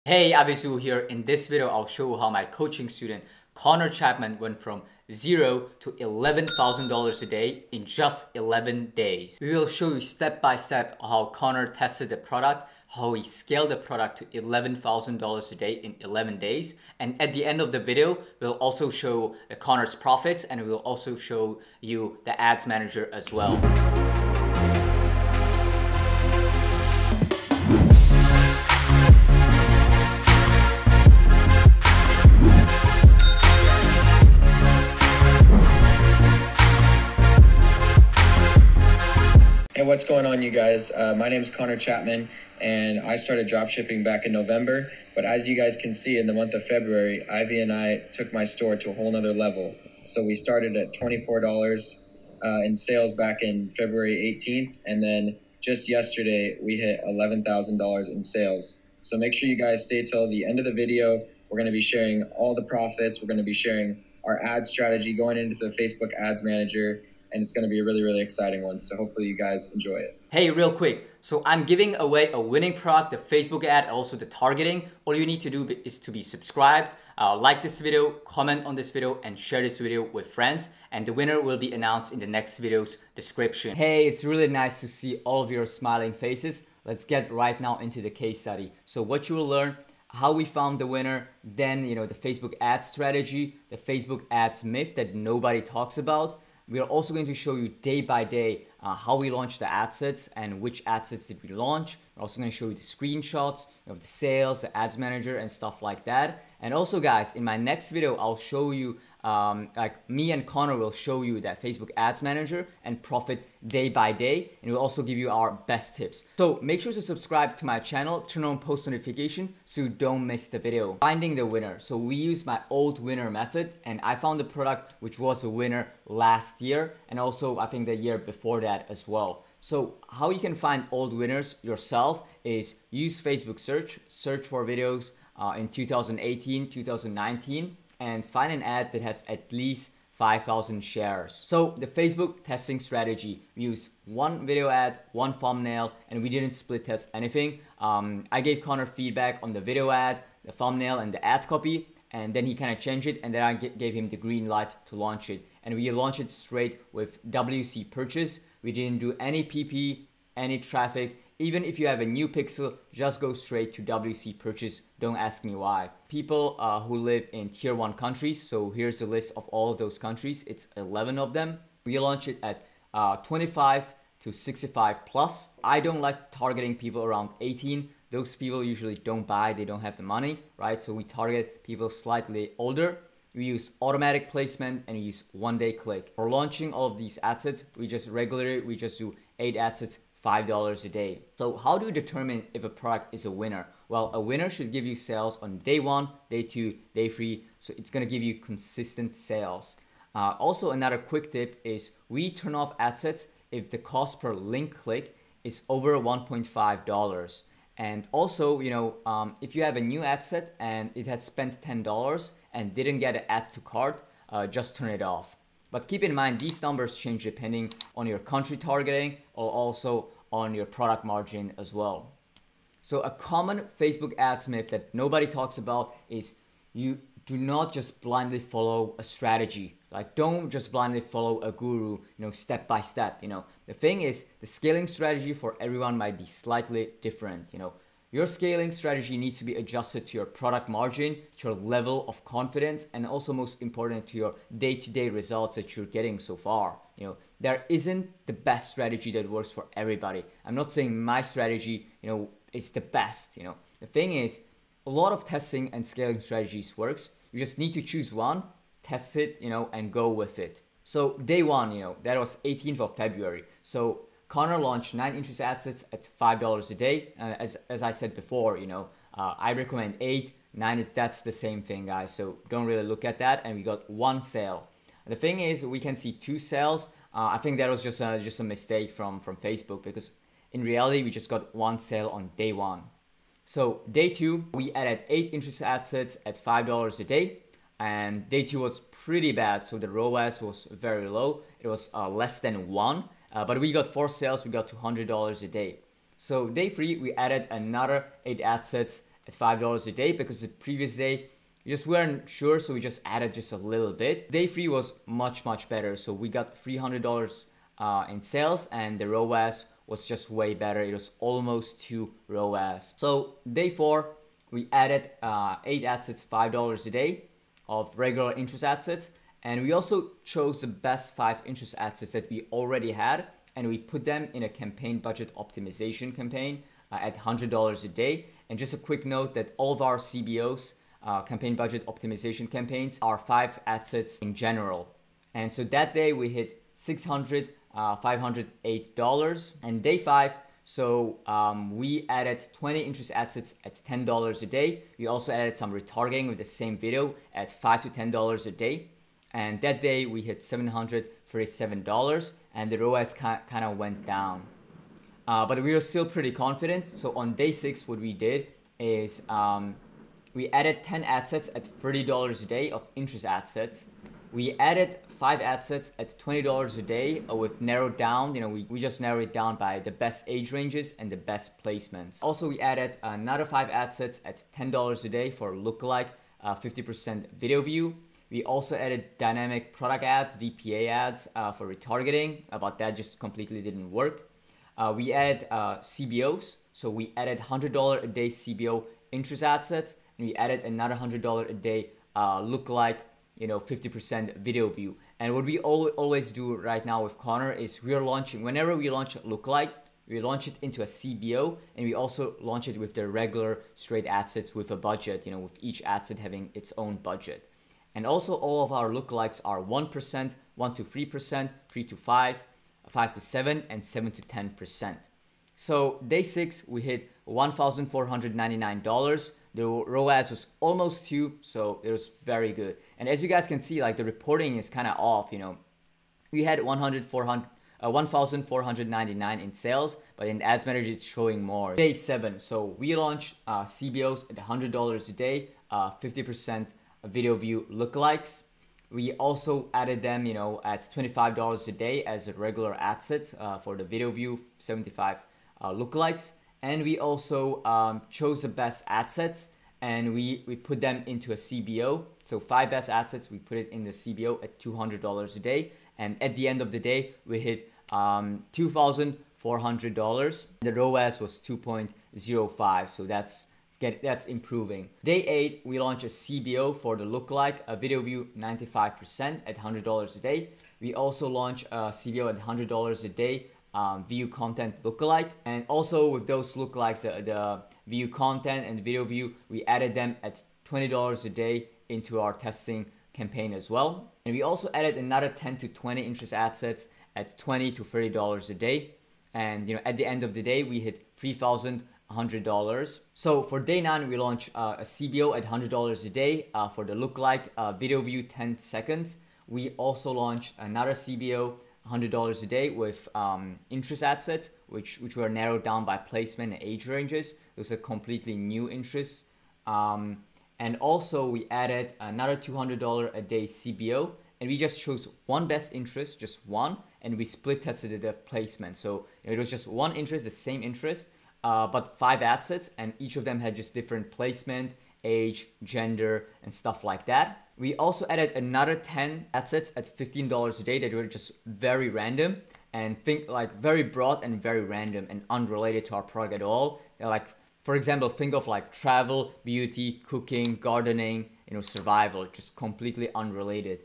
Hey, Avisu here. In this video, I'll show you how my coaching student, Connor Chapman, went from $0 to $11,000 a day in just 11 days. We will show you step by step how Connor tested the product, how he scaled the product to $11,000 a day in 11 days. And at the end of the video, we'll also show Connor's profits, and we'll also show you the ads manager as well. Hey, what's going on, you guys? My name is Connor Chapman, and I started dropshipping back in November. But as you guys can see, in the month of February, Ivy and I took my store to a whole nother level. So we started at $24 in sales back in February 18th, and then just yesterday we hit $11,000 in sales. So make sure you guys stay till the end of the video. We're going to be sharing all the profits. We're going to be sharing our ad strategy going into the Facebook Ads Manager. And it's going to be a really exciting one. So hopefully you guys enjoy it. Hey, real quick. So I'm giving away a winning product, the Facebook ad, also the targeting. All you need to do is to be subscribed, like this video, comment on this video, and share this video with friends. And the winner will be announced in the next video's description. Hey, it's really nice to see all of your smiling faces. Let's get right now into the case study. So what you will learn, how we found the winner, then the Facebook ad strategy, the Facebook ads myth that nobody talks about. We are also going to show you day by day how we launched the ad sets and which ad sets did we launch. We're also going to show you the screenshots of the sales, the ads manager, and stuff like that. And also, guys, in my next video, I'll show you, like me and Connor will show you that Facebook ads manager and profit day by day. And we'll also give you our best tips. So make sure to subscribe to my channel, turn on post notification so you don't miss the video. Finding the winner. So we used my old winner method, and I found the product which was a winner last year, and also I think the year before that as well. So how you can find old winners yourself is use Facebook search for videos in 2018, 2019, and find an ad that has at least 5,000 shares. So the Facebook testing strategy, we use one video ad, one thumbnail, and we didn't split test anything. I gave Connor feedback on the video ad, the thumbnail, and the ad copy, and then he kind of changed it, and then I gave him the green light to launch it. And we launched it straight with WC purchase. We didn't do any PP, any traffic. Even if you have a new pixel, just go straight to WC purchase. Don't ask me why. People who live in tier 1 countries, so here's a list of all of those countries. It's 11 of them. We launch it at 25 to 65 plus. I don't like targeting people around 18. Those people usually don't buy, they don't have the money, right? So we target people slightly older. We use automatic placement and we use one-day click. For launching all of these ad sets, we just do 8 ad sets, $5 a day. So how do you determine if a product is a winner? Well, a winner should give you sales on day 1, day 2, day 3. So it's gonna give you consistent sales. Also, another quick tip is we turn off ad sets if the cost per link click is over $1.5. And also, if you have a new ad set and it had spent $10 and didn't get an add to cart, just turn it off. But keep in mind, these numbers change depending on your country targeting or also on your product margin as well. So a common Facebook ads myth that nobody talks about is you do not just blindly follow a strategy. Like, don't just blindly follow a guru, step by step. The thing is, the scaling strategy for everyone might be slightly different. Your scaling strategy needs to be adjusted to your product margin, to your level of confidence, and also most important to your day-to-day results that you're getting so far. There isn't the best strategy that works for everybody. I'm not saying my strategy, is the best. The thing is, a lot of testing and scaling strategies works. You just need to choose one, test it, and go with it. So day 1, that was 18th of February. So Connor launched 9 interest ad sets at $5 a day. As I said before, I recommend 8, 9. That's the same thing, guys. So don't really look at that. And we got 1 sale. The thing is, we can see 2 sales. I think that was just a mistake from Facebook, because in reality, we just got 1 sale on day 1. So day 2, we added 8 interest ad sets at $5 a day. And day 2 was pretty bad. So the ROAS was very low. It was less than 1. But we got 4 sales, we got $200 a day. So day 3, we added another 8 ad sets at $5 a day because the previous day we just weren't sure, so we just added just a little bit. Day 3 was much better, so we got $300 in sales, and the ROAS was just way better. It was almost 2 ROAS. So day 4, we added 8 assets, $5 a day of regular interest assets, and we also chose the best 5 interest assets that we already had, and we put them in a campaign budget optimization campaign at $100 a day. And just a quick note that all of our CBOs, campaign budget optimization campaigns, are 5 assets in general. And so that day we hit $508. And day 5, so we added 20 interest assets at $10 a day. We also added some retargeting with the same video at $5 to $10 a day. And that day we hit $737, and the ROAS kind of went down. But we were still pretty confident. So on day 6, what we did is we added 10 assets at $30 a day of interest assets. We added 5 assets at $20 a day with narrowed down, we just narrowed it down by the best age ranges and the best placements. Also, we added another 5 assets at $10 a day for lookalike 50% video view. We also added dynamic product ads, DPA ads for retargeting, but that just completely didn't work. We added CBOs, so we added $100 a day CBO interest assets, and we added another $100 a day lookalike 50% video view. And what we always do right now with Connor is whenever we launch a lookalike, we launch it into a CBO, and we also launch it with the regular straight assets with a budget, with each asset having its own budget. And also all of our lookalikes are 1%, 1 to 3%, 3 to 5, 5 to 7, and 7 to 10%. So day 6, we hit $1,499. The ROAS was almost 2, so it was very good. And as you guys can see, the reporting is kind of off, We had 1,499 in sales, but in Ads Manager it's showing more. Day 7, so we launched CBOs at $100 a day, 50% video view lookalikes. We also added them, at $25 a day as a regular assets for the video view, 75 lookalikes. And we also chose the best assets, and we put them into a CBO. So 5 best assets, we put it in the CBO at $200 a day. And at the end of the day, we hit $2,400. The ROAS was 2.05, so that's improving. Day 8, we launched a CBO for the lookalike, a video view 95% at $100 a day. We also launched a CBO at $100 a day, view content lookalike. And also with those lookalikes, the view content and the video view, we added them at $20 a day into our testing campaign as well. And we also added another 10 to 20 interest assets at $20 to $30 a day. And at the end of the day, we hit $3,100. So for day 9, we launched a CBO at $100 a day for the lookalike video view 10 seconds. We also launched another CBO $100 a day with interest assets, which were narrowed down by placement and age ranges. It was a completely new interest. And also we added another $200 a day CBO, and we just chose one best interest, just one, and we split tested the placement. So it was just one interest, the same interest, but 5 assets, and each of them had just different placement, age, gender, and stuff like that. We also added another 10 assets at $15 a day that were just very random, and very broad and very random and unrelated to our product at all. For example, think of travel, beauty, cooking, gardening, survival, just completely unrelated.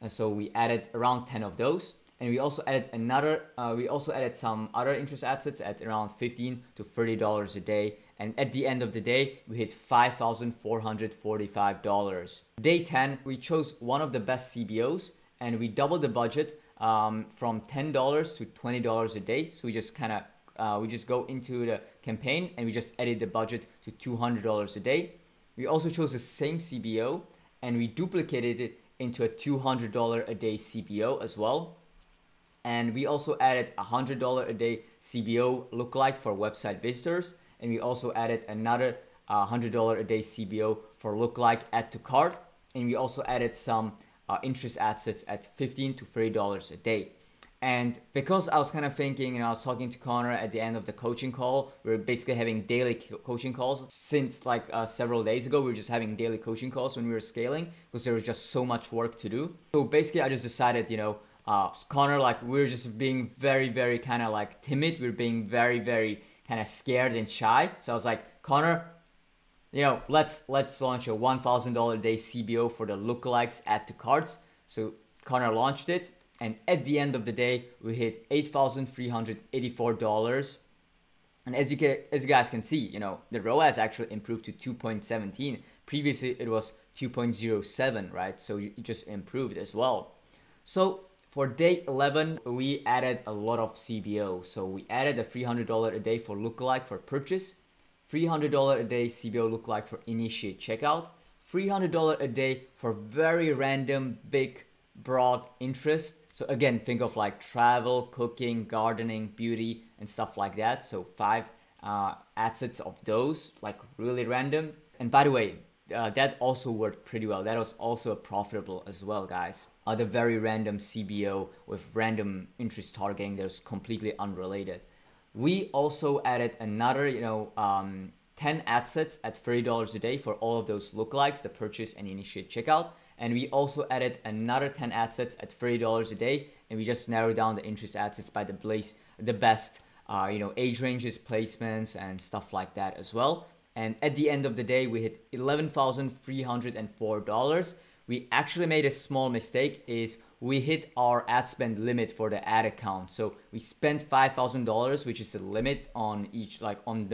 And so we added around 10 of those. And we also added some other interest assets at around $15 to $30 a day. And at the end of the day, we hit $5,445. Day 10, we chose one of the best CBOs, and we doubled the budget from $10 to $20 a day. So we just we just go into the campaign and we just edit the budget to $200 a day. We also chose the same CBO, and we duplicated it into a $200 a day CBO as well. And we also added a $100 a day CBO lookalike for website visitors. And we also added another $100 a day CBO for lookalike add to cart. And we also added some interest assets at $15 to $30 a day. And because I was kind of thinking, I was talking to Connor at the end of the coaching call. We were basically having daily coaching calls since like several days ago. We were just having daily coaching calls when we were scaling because there was just so much work to do. So basically, I just decided, Connor, like we were just being very, very kind of like timid. We were being very, very kind of scared and shy. So I was like, Connor, let's launch a $1,000 a day CBO for the lookalikes add to carts. So Connor launched it. And at the end of the day, we hit $8,384. And as you guys can see, the ROAS actually improved to 2.17. Previously, it was 2.07, right? So it just improved as well. So for day 11, we added a lot of CBO. So we added a $300 a day for lookalike for purchase, $300 a day CBO lookalike for initiate checkout, $300 a day for very random, big, broad interest. So again, think of like travel, cooking, gardening, beauty, and stuff like that. So 5 assets of those, like really random. And by the way, that also worked pretty well. That was also profitable as well, guys. The very random CBO with random interest targeting that was completely unrelated. We also added another, 10 assets at $30 a day for all of those lookalikes, the purchase and initiate checkout. And we also added another 10 assets at $30 a day, and we just narrowed down the interest assets by the best, age ranges, placements, and stuff like that as well. And at the end of the day, we hit $11,304. We actually made a small mistake. Is we hit our ad spend limit for the ad account. So we spent $5,000, which is the limit on each, like on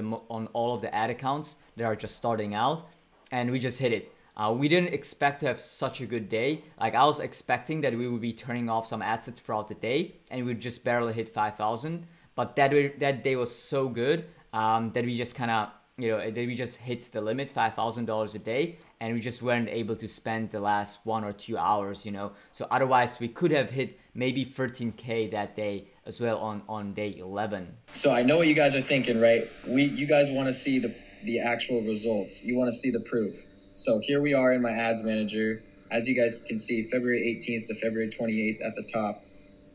all of the ad accounts that are just starting out, and we just hit it. We didn't expect to have such a good day. Like I was expecting that we would be turning off some assets throughout the day and we'd just barely hit 5,000. But that day was so good that we just kind of, that we just hit the limit, $5,000 a day, and we just weren't able to spend the last 1 or 2 hours, So otherwise we could have hit maybe 13K that day as well on day 11. So I know what you guys are thinking, right? You guys want to see the actual results. You want to see the proof. So here we are in my ads manager. As you guys can see, February 18th to February 28th at the top.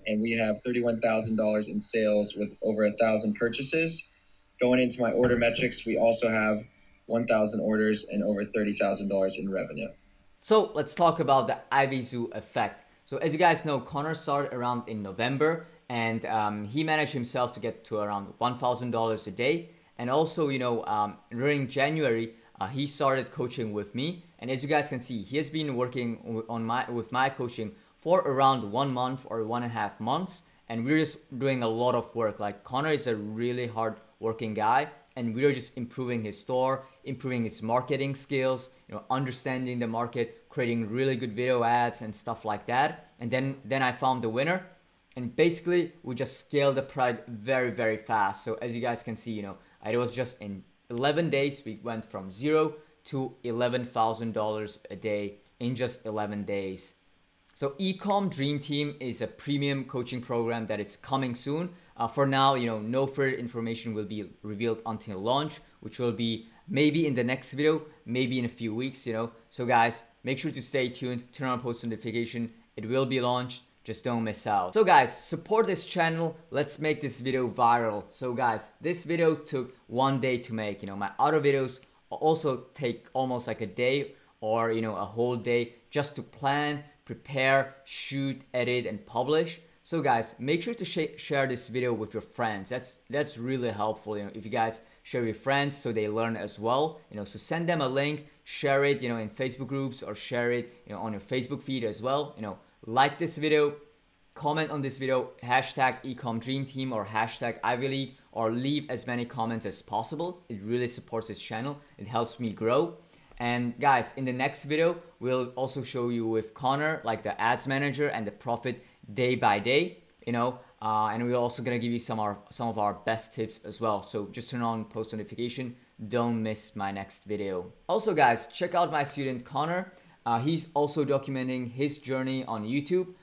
And we have $31,000 in sales with over 1,000 purchases. Going into my order metrics, we also have 1,000 orders and over $30,000 in revenue. So let's talk about the Ivy Zoo effect. So as you guys know, Connor started around in November, and he managed himself to get to around $1,000 a day. And also, during January, he started coaching with me, and as you guys can see, he has been working with my coaching for around 1 month or 1.5 months, and we're just doing a lot of work. Like Connor is a really hard working guy, and we're just improving his store, improving his marketing skills, understanding the market, creating really good video ads and stuff like that. And then I found the winner, and basically we just scaled the product very, very fast. So as you guys can see, it was just in 11 days, we went from $0 to $11,000 a day in just 11 days. So Ecom Dream Team is a premium coaching program that is coming soon. For now, no further information will be revealed until launch, which will be maybe in the next video, maybe in a few weeks, So guys, make sure to stay tuned, turn on post notification. It will be launched. Just don't miss out. So guys, support this channel. Let's make this video viral. So guys, this video took 1 day to make. My other videos also take almost like a day or a whole day just to plan, prepare, shoot, edit, and publish. So guys, make sure to share this video with your friends. That's really helpful. If you guys share with your friends so they learn as well. So send them a link, share it, in Facebook groups, or share it, on your Facebook feed as well. Like this video, comment on this video, hashtag Ecom Dream Team or hashtag Ivy League, or leave as many comments as possible. It really supports this channel. It helps me grow. And guys, in the next video, we'll also show you with Connor, like the ads manager and the profit day by day, and we're also gonna give you some of our best tips as well. So just turn on post notification. Don't miss my next video. Also guys, check out my student Connor. He's also documenting his journey on YouTube.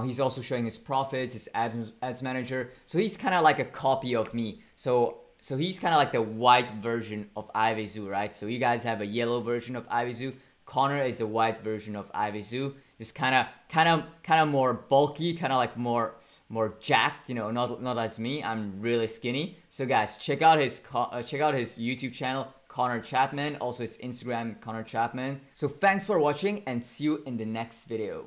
He's also showing his profits, his ads manager. So he's kind of like a copy of me. So he's kind of like the white version of Ivy Zoo, right? So you guys have a yellow version of Ivy Zoo. Connor is the white version of Ivy Zoo. It's kind of more bulky, kind of like more more jacked, you know, not as me. I'm really skinny. So guys, check out his YouTube channel, Connor Chapman, also his Instagram, Connor Chapman. So thanks for watching and see you in the next video.